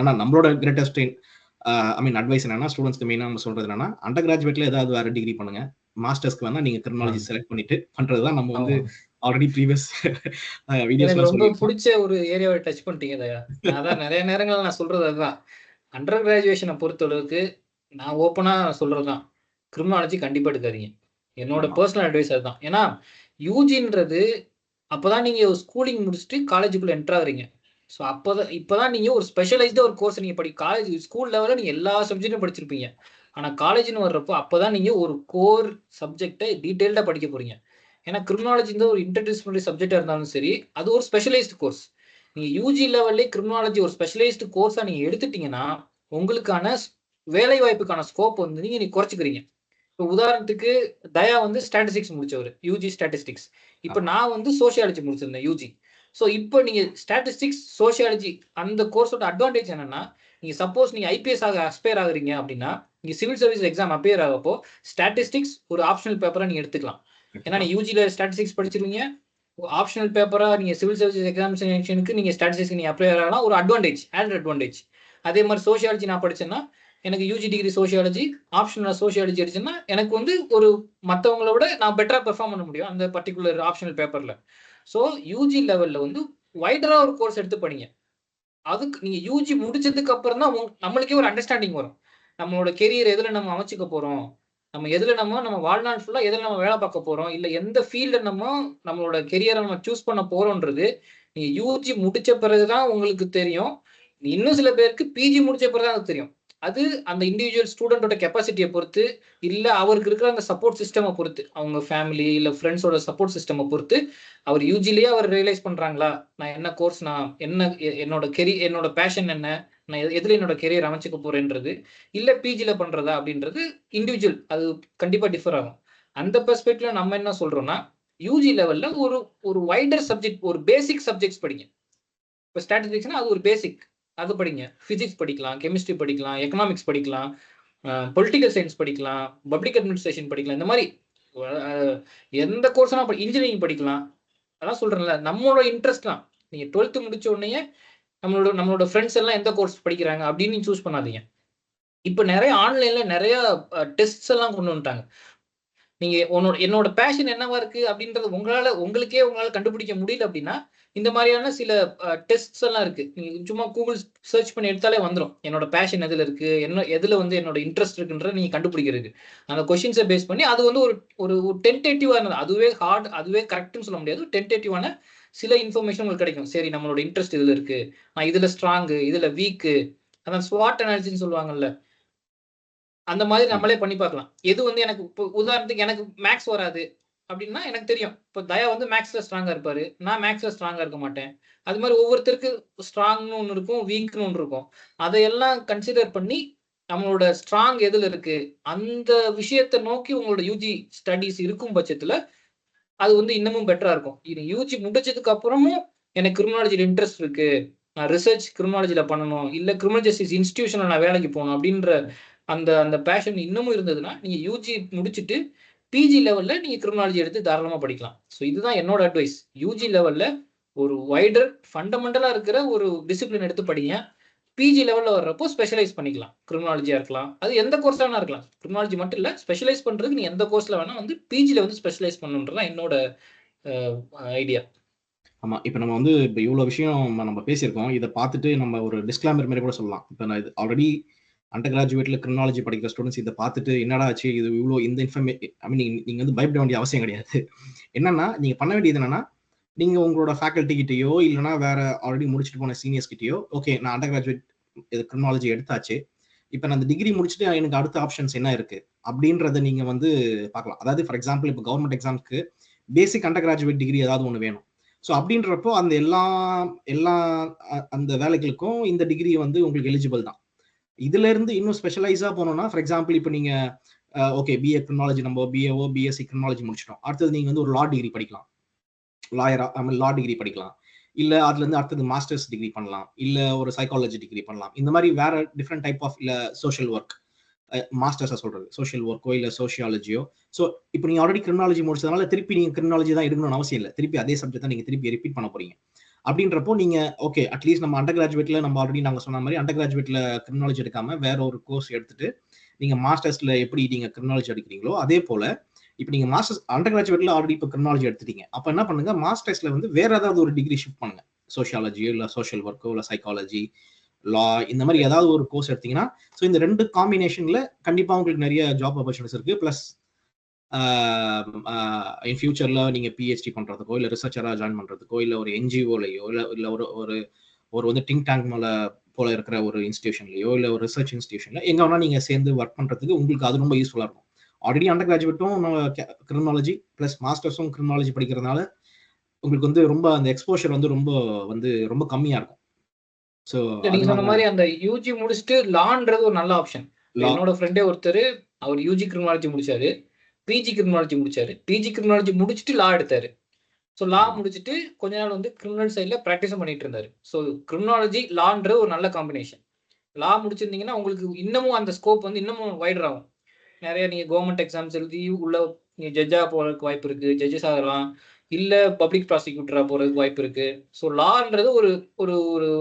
ஆனா நம்மளோட கிரேட்டஸ்ட் ஐ மீன் அட்வைஸ் என்னன்னா ஸ்டூடெண்ட்ஸ்க்கு மெயினாக நம்ம சொல்றது என்னன்னா அண்டர் கிராஜுவேட்ல ஏதாவது வேற டிகிரி பண்ணுங்க. மாஸ்டர்ஸ்க்கு வேணா நீங்க கிரிமினாலஜி செலக்ட் பண்ணிட்டு பண்றதுதான் நம்ம வந்து ஆல்ரெடி ப்ரீவியஸ் வீடியோஸ்ல ரொம்ப பிடிச்ச ஒரு ஏரியாவை டச் பண்ணிட்டீங்க தயா. அதான் நிறைய நேரங்கள் நான் சொல்றது அதுதான். அண்டர் கிராஜுவேஷனை பொறுத்தளவுக்கு நான் ஓப்பனா சொல்றதுதான், கிரிமினாலஜி கண்டிப்பா எடுக்காதீங்க. என்னோட பர்சனல் அட்வைஸ் அதுதான். ஏன்னா யூஜின்றது அப்பதான் நீங்க ஸ்கூலிங் முடிச்சுட்டு காலேஜுக்குள்ள என்டர் ஆகுறீங்க. ஸோ இப்பதான் நீங்க ஒரு ஸ்பெஷலைஸ்டா ஒரு கோர்ஸ் நீங்க காலேஜ் ஸ்கூல் லெவலில் நீங்க எல்லா சப்ஜெக்டும் படிச்சிருப்பீங்க. ஆனா காலேஜ்னு வர்றப்போ அப்பதான் நீங்க ஒரு கோர் சப்ஜெக்டை டீடைல்டா படிக்க போறீங்க. ஏன்னா கிரிமினாலஜி ஒரு இன்டர்டிசிப்ளினரி சப்ஜெக்டா இருந்தாலும் சரி, அது ஒரு ஸ்பெஷலைஸ்டு கோர்ஸ். நீங்க யூஜி லெவல்லே கிரிமினாலஜி ஒரு ஸ்பெஷலைஸ்டு கோர்ஸா நீங்க எடுத்துட்டீங்கன்னா உங்களுக்கான வேலை வாய்ப்புக்கான ஸ்கோப் வந்து நீங்க குறைச்சிக்கிறீங்க. இப்போ உதாரணத்துக்கு தயா ஸ்டாட்டிஸ்டிக்ஸ் முடிச்சவர், யூஜி ஸ்டாட்டிஸ்டிக்ஸ். இப்போ நான் சோசியாலஜி முடிச்சிருந்தேன் யூஜி. ஸோ இப்போ நீங்க ஸ்டாட்டிஸ்டிக்ஸ் சோசியாலஜி அந்த கோர்ஸோட அட்வான்டேஜ் என்னன்னா, நீங்க சப்போஸ் நீங்க ஐபிஎஸ் அஸ்பயர் ஆகுறீங்க அப்படின்னா நீங்க சிவில் சர்வீஸ் எக்ஸாம் அப்பியர் ஆகப்போ ஸ்டாட்டிஸ்டிக்ஸ் ஒரு ஆப்ஷனல் பேப்பரா நீங்க எடுத்துக்கலாம். ஏன்னா நீ யூஜில ஸ்டாட்டிஸ்டிக்ஸ் படிச்சிருவீங்க, ஆப்ஷனல் பேப்பரா நீங்க சிவில் சர்வீஸ் எக்ஸாமினேஷனுக்கு நீங்க ஸ்டாட்டிஸ்டிக்ஸ் நீங்க அப்ளை ஆகலாம், ஒரு அட்வான்டேஜ், ஆடட் அட்வான்டேஜ். அதே மாதிரி சோசியாலஜி நான் படிச்சேன்னா எனக்கு UG degree sociology optional sociology அடிச்சுன்னா எனக்கு ஒரு மற்றவங்கள விட நான் பெட்டரா பெர்ஃபார்ம் பண்ண முடியும் அந்த பர்டிகுலர் ஆப்ஷனல் பேப்பர்ல. ஸோ யூஜி லெவல்ல வைடரா ஒரு கோர்ஸ் எடுத்து படிங்க. அதுக்கு நீங்க யூஜி முடிச்சதுக்கு அப்புறம் தான் நம்மளுக்கே ஒரு அண்டர்ஸ்டாண்டிங் வரும். நம்மளோட கெரியர் எதுல நம்ம அமைச்சுக்க போறோம், நம்ம எதுல நம்ம வாழ்நாள் ஃபுல்லா எதுல நம்ம வேலை பார்க்க போறோம், இல்ல எந்த ஃபீல்ட நம்மளோட கெரியரை நம்ம சூஸ் பண்ண போறோம்ன்றது நீங்க யூஜி முடிச்ச பிறகுதான் உங்களுக்கு தெரியும். இன்னும் சில பேருக்கு பிஜி முடிச்ச பிறகுதான் அது தெரியும். அது அந்த இண்டிவிஜுவல் ஸ்டூடெண்டோட கெப்பாசிட்டியை பொறுத்து, இல்ல அவருக்கு இருக்கிற அந்த சப்போர்ட் சிஸ்டமை பொறுத்து, அவங்க ஃபேமிலி இல்ல ஃப்ரெண்ட்ஸோட சப்போர்ட் சிஸ்டமை பொறுத்து அவர் யூஜிலேயே அவர் ரியலைஸ் பண்றாங்களா, நான் என்ன கோர்ஸ், நான் என்ன என்னோட பேஷன் என்ன, நான் எதுல என்னோட கெரியர் அமைச்சுக்க போறேன்றது, இல்ல பிஜில பண்றதா அப்படின்றது இண்டிவிஜுவல், அது கண்டிப்பா டிஃபர் ஆகும். அந்த பெர்ஸ்பெக்டிவ்ல நம்ம என்ன சொல்றோம்னா, யூஜி லெவல்ல ஒரு வைடர் சப்ஜெக்ட், ஒரு பேசிக் சப்ஜெக்ட்ஸ் படிங்க. இப்போ ஸ்டாட்டிஸ்டிக்ஸ்னா அது ஒரு பேசிக், அது படிங்க. பிசிக்ஸ் படிக்கலாம், கெமிஸ்ட்ரி படிக்கலாம், எக்கனாமிக்ஸ் படிக்கலாம், பொலிட்டிக்கல் சயின்ஸ் படிக்கலாம், பப்ளிக் அட்மினிஸ்ட்ரேஷன் படிக்கலாம். இந்த மாதிரி எந்த கோர்ஸ்னா இன்ஜினியரிங் படிக்கலாம். அதான் சொல்றேன்ல, நம்மளோட இன்ட்ரெஸ்ட் தான். நீங்க 12th முடிச்ச உடனே நம்மளோட ஃப்ரெண்ட்ஸ் எல்லாம் எந்த கோர்ஸ் படிக்கிறாங்க அப்படின்னு சூஸ் பண்ணாதீங்க. இப்போ நிறைய ஆன்லைன்ல நிறைய டெஸ்ட்ஸ் எல்லாம் கொண்டு வந்துட்டாங்க. நீங்க என்னோட பேஷன் என்னவா இருக்கு அப்படின்றது உங்களுக்கே கண்டுபிடிக்க முடியல அப்படின்னா இந்த மாதிரியான சில டெஸ்ட்ஸ் எல்லாம் இருக்கு. நீங்க சும்மா கூகுள் சர்ச் பண்ணி எடுத்தாலே வந்துடும், என்னோட பேஷன் எதுல இருக்கு, எதுல என்னோட இன்ட்ரெஸ்ட் இருக்குன்ற நீங்க கண்டுபிடிக்கிறது. அந்த கொஸ்டின்ஸை பேஸ் பண்ணி அது ஒரு டென்டேட்டிவான, அதுவே ஹார்ட், அதுவே கரெக்ட்னு சொல்ல முடியாது, டென்டேட்டிவான சில இன்ஃபர்மேஷன் உங்களுக்கு கிடைக்கும். சரி, நம்மளோட இன்ட்ரெஸ்ட் இதுல இருக்கு, நான் இதுல ஸ்ட்ராங்கு, இதுல வீக்கு, அதான் ஸ்வாட் அனாலிசிஸ்னு சொல்லுவாங்கல்ல, அந்த மாதிரி நம்மளே பண்ணி பார்க்கலாம். எது எனக்கு இப்போ உதாரணத்துக்கு எனக்கு மேக்ஸ் வராது அப்படின்னா எனக்கு தெரியும், இப்போ தயா மேக்ஸ்ல ஸ்ட்ராங்கா இருப்பாரு, நான் மேக்ஸ்ல ஸ்ட்ராங்கா இருக்க மாட்டேன். அது மாதிரி ஒவ்வொருத்தருக்கு ஸ்ட்ராங்னு ஒன்று இருக்கும், வீக்னு ஒன்று இருக்கும். அதையெல்லாம் கன்சிடர் பண்ணி நம்மளோட ஸ்ட்ராங் எதுல இருக்கு அந்த விஷயத்தை நோக்கி உங்களோட யூஜி ஸ்டடிஸ் இருக்கும் பட்சத்துல அது இன்னமும் பெட்டரா இருக்கும். இது யூஜி முடிச்சதுக்கு அப்புறமும் எனக்கு கிரிமினாலஜில இன்ட்ரெஸ்ட் இருக்கு, நான் ரிசர்ச் கிரிமினாலஜில பண்ணணும், இல்ல கிரிமினல் ஜஸ்டிஸ் இன்ஸ்டிடியூஷன்ல நான் வேலைக்கு போகணும் அப்படின்ற அந்த பேஷன் இன்னமும் இருந்ததுன்னா நீங்க யூஜி முடிச்சுட்டு பிஜி லெவல்ல நீங்க கிரிமினாலஜி எடுத்து தாராளமா படிக்கலாம். ஸோ இதுதான் என்னோட அட்வைஸ். யூஜி லெவல்ல ஒரு வைடர் ஃபண்டமெண்டலா இருக்கிற ஒரு டிசிப்ளின் எடுத்து படிங்க. பிஜி லெவல்ல வர்றப்போ ஸ்பெஷலைஸ் பண்ணிக்கலாம். கிரிமினாலஜியா இருக்கலாம், அது எந்த கோர்ஸ் வேணா இருக்கலாம். கிரிமினாலஜி மட்டும் இல்ல, ஸ்பெஷலைஸ் பண்றதுக்கு நீ எந்த கோர்ஸ்ல வேணா பிஜில ஸ்பெஷலைஸ் பண்ணணுன்றதான் என்னோட ஐடியா. ஆமா, இப்போ நம்ம இப்போ இவ்வளவு விஷயம் நம்ம பேசியிருக்கோம். இதை பார்த்துட்டு நம்ம ஒரு டிஸ்க்ளைமர் மாதிரி கூட சொல்லலாம். இப்போ நான் இது ஆல்ரெடி அண்டர் கிராஜுவேட்ல கிரிமினாலஜி படிக்கிற ஸ்டூடெண்ட்ஸ் இதை பார்த்துட்டு என்னடா ஆச்சு, இது இவ்வளோ இந்த ஐ மீன் நீங்க பயப்பட வேண்டிய அவசியம் கிடையாது. என்னன்னா நீங்க பண்ண வேண்டியது என்னன்னா, நீங்க உங்களோட ஃபேக்கல்ட்டி கிட்டயோ இல்லைன்னா வேற ஆல்ரெடி முடிச்சுட்டு போன சீனியர்ஸ் கிட்டயோ, ஓகே நான் அண்டர் கிராஜுவேட் கிரிமினாலஜி எடுத்தாச்சு, இப்போ நான் அந்த டிகிரி முடிச்சுட்டு எனக்கு அடுத்த ஆப்ஷன்ஸ் என்ன இருக்கு அப்படின்றத நீங்க பார்க்கலாம். அதாவது ஃபார் எக்ஸாம்பிள் இப்போ கவர்மெண்ட் எக்ஸாம்ஸ்க்கு பேசிக் அண்டர் கிராஜுவேட் டிகிரி ஏதாவது ஒன்று வேணும். ஸோ அப்படின்றப்போ அந்த எல்லா அந்த வேலைகளுக்கும் இந்த டிகிரி உங்களுக்கு எலிஜிபிள் தான். இதுல இருந்து இன்னும் ஸ்பெஷலைஸா போனோம்னா, ஃபார் எக்ஸாம்பிள் இப்போ நீங்க ஓகே பிஏ கிரிமினாலஜி, நம்ம பிஏஓ பிஎஸ்சி கிரிமினாலஜி முடிச்சிட்டோம், அடுத்தது நீங்க ஒரு லா டிகிரி படிக்கலாம், லாயரா லா டிகிரி படிக்கலாம், இல்ல அதுல இருந்து அடுத்தது மாஸ்டர்ஸ் டிகிரி பண்ணலாம், இல்ல ஒரு சைக்காலஜி டிகிரி பண்ணலாம். இந்த மாதிரி வேற டிஃப்ரெண்ட் டைப் ஆஃப், இல்ல சோஷியல் ஒர்க் மாஸ்டர்ஸா சொல்றது, சோஷியல் ஒர்க்கோ இல்ல சோஷியாலஜியோ. ஸோ இப்போ நீங்க ஆல்ரெடி கிரிமினாலஜி முடிச்சதுனால திருப்பி நீங்க கிரிமினாலஜி தான் எடுக்கணும்னு அவசியம் இல்லை, திருப்பி அதே சப்ஜெக்ட் தான் நீங்க திருப்பி ரிப்பீட் பண்ண போறீங்க. அப்படின்றப்போ நீங்க ஓகே அட்லீஸ்ட் நம்ம அண்டர் கிராஜுவேட்ல நம்ம ஆல்ரெடி நாங்க சொன்ன மாதிரி அண்டர் கிராஜுவேட்ல கிரிமினாலஜி எடுக்காம வேற ஒரு கோர்ஸ் எடுத்துட்டு நீங்க மாஸ்டர்ஸ்ல எப்படி நீங்க கிரிமினாலஜி எடுக்கிறீங்களோ அதே போல இப்போ நீங்க மாஸ்டர்ஸ் அண்டர் கிராஜுவேட்ல ஆல்ரெடி இப்போ கிரிமினாலஜி எடுத்துட்டீங்க, அப்ப என்ன பண்ணுங்க மாஸ்டர்ஸ்ல வந்து வேற ஏதாவது ஒரு டிகிரி ஷிஃப்ட் பண்ணுங்க. சோஷியாலஜியோ இல்ல சோஷியல் ஒர்க்கோ இல்ல சைக்காலஜி லா இந்த மாதிரி ஏதாவது ஒரு கோர்ஸ் எடுத்தீங்கன்னா ஸோ இந்த 2 காம்பினேஷன்ல கண்டிப்பா உங்களுக்கு நிறைய ஜாப் ஆப்பர்ச்சுனிட்டிஸ் இருக்கு. பிளஸ் இன் ஃபியூச்சர்ல நீங்க பிஹெச்டி பண்றதுக்கோ இல்ல ரிசர்ச்சரா ஜாயின் பண்றதுக்கோ இல்ல ஒரு என்ஜிஓலையோ இல்ல ஒரு ஒரு ஒரு வந்து திங்க் டேங்க் போல இருக்கிற ஒரு இன்ஸ்டிடியூஷன்லயோ இல்ல ஒரு ரிசர்ச் இன்ஸ்டிடியூஷன்ல எங்க வேணா நீங்க சேர்ந்து ஒர்க் பண்றதுக்கு உங்களுக்கு அது ரொம்ப யூஸ்ஃபுல்லா இருக்கும். ஆல்ரெடி அண்டர் கிராஜுவேட்டும் கிரிமினாலஜி பிளஸ் மாஸ்டர்ஸும் கிரிமினாலஜி படிக்கிறதுனால உங்களுக்கு வந்து ரொம்ப அந்த எக்ஸ்போஷர் வந்து ரொம்ப கம்மியா இருக்கும். ஸோ நீங்க சொன்ன மாதிரி அந்த யூஜி முடிச்சுட்டு லான்றது ஒரு நல்ல ஆப்ஷன். என்னோட ஃப்ரெண்டே ஒருத்தர் அவர் யூஜி கிரிமினாலஜி முடிச்சாரு, பிஜி கிரிமினாலஜி முடிச்சாரு, பிஜி கிரிமினாலஜி முடிச்சுட்டு லா எடுத்தாரு. ஸோ லா முடிச்சுட்டு கொஞ்ச நாள் வந்து கிரிமினல் சைட்ல ப்ராக்டிஸும் பண்ணிட்டு இருந்தாரு. ஸோ கிரிமினாலஜி லான்ற ஒரு நல்ல காம்பினேஷன். லா முடிச்சிருந்தீங்கன்னா உங்களுக்கு இன்னமும் அந்த ஸ்கோப் வந்து இன்னமும் வைடர் ஆகும். நிறைய நீங்க கவர்மெண்ட் எக்ஸாம்ஸ் எழுதி உள்ள நீங்க ஜட்ஜா போறதுக்கு வாய்ப்பு இருக்கு, ஜட்ஜஸ் ஆகலாம், இல்ல பப்ளிக் ப்ராசிக்யூட்டரா போறதுக்கு வாய்ப்பு இருக்கு. ஸோ லான்றது ஒரு ஒரு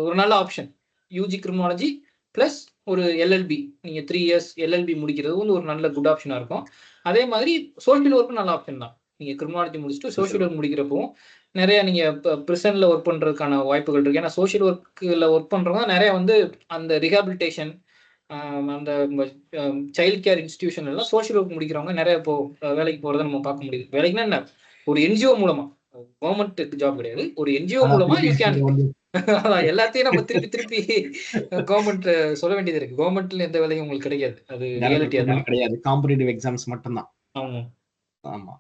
ஒரு நல்ல ஆப்ஷன். யூஜி கிரிமினாலஜி பிளஸ் ஒரு எல்எல்பி நீங்க 3 இயர்ஸ் எல்எல்பி முடிக்கிறது வந்து ஒரு நல்ல குட் ஆப்ஷனா இருக்கும். அதே மாதிரி சோஷியல் ஒர்க்கும் நல்ல ஆப்ஷன் தான். நீங்க கிரிமினாலஜி முடிச்சுட்டு சோஷியல் ஒர்க் முடிக்கிறப்போ நிறைய நீங்க பிரிசன்ல ஒர்க் பண்றதுக்கான வாய்ப்புகள் இருக்கு. ஏன்னா சோஷியல் ஒர்க்ல ஒர்க் பண்றவங்க நிறைய வந்து அந்த ரிஹாபிலிட்டேஷன் அந்த சைல்ட் கேர் இன்ஸ்டிடியூஷன் எல்லாம் சோஷியல் ஒர்க் முடிக்கிறவங்க நிறைய இப்போ வேலைக்கு போறதை நம்ம பார்க்க முடியுது. வேலைக்குன்னா என்ன, ஒரு என்ஜிஓ மூலமா, கவர்மெண்ட் ஜாப் கிடையாது, ஒரு என்ஜிஓ மூலமா யூ கேன் எல்லாத்தையும் நம்ம திருப்பி கவர்மெண்ட் சொல்ல வேண்டியது இருக்கு. கவர்மெண்ட்ல எந்த வேலையும் உங்களுக்கு கிடைக்காது, அது ரியாலிட்டி அதான். கிடையாது, காம்படிட்டிவ் எக்ஸாம்ஸ் மட்டும்தான். ஆமா ஆமா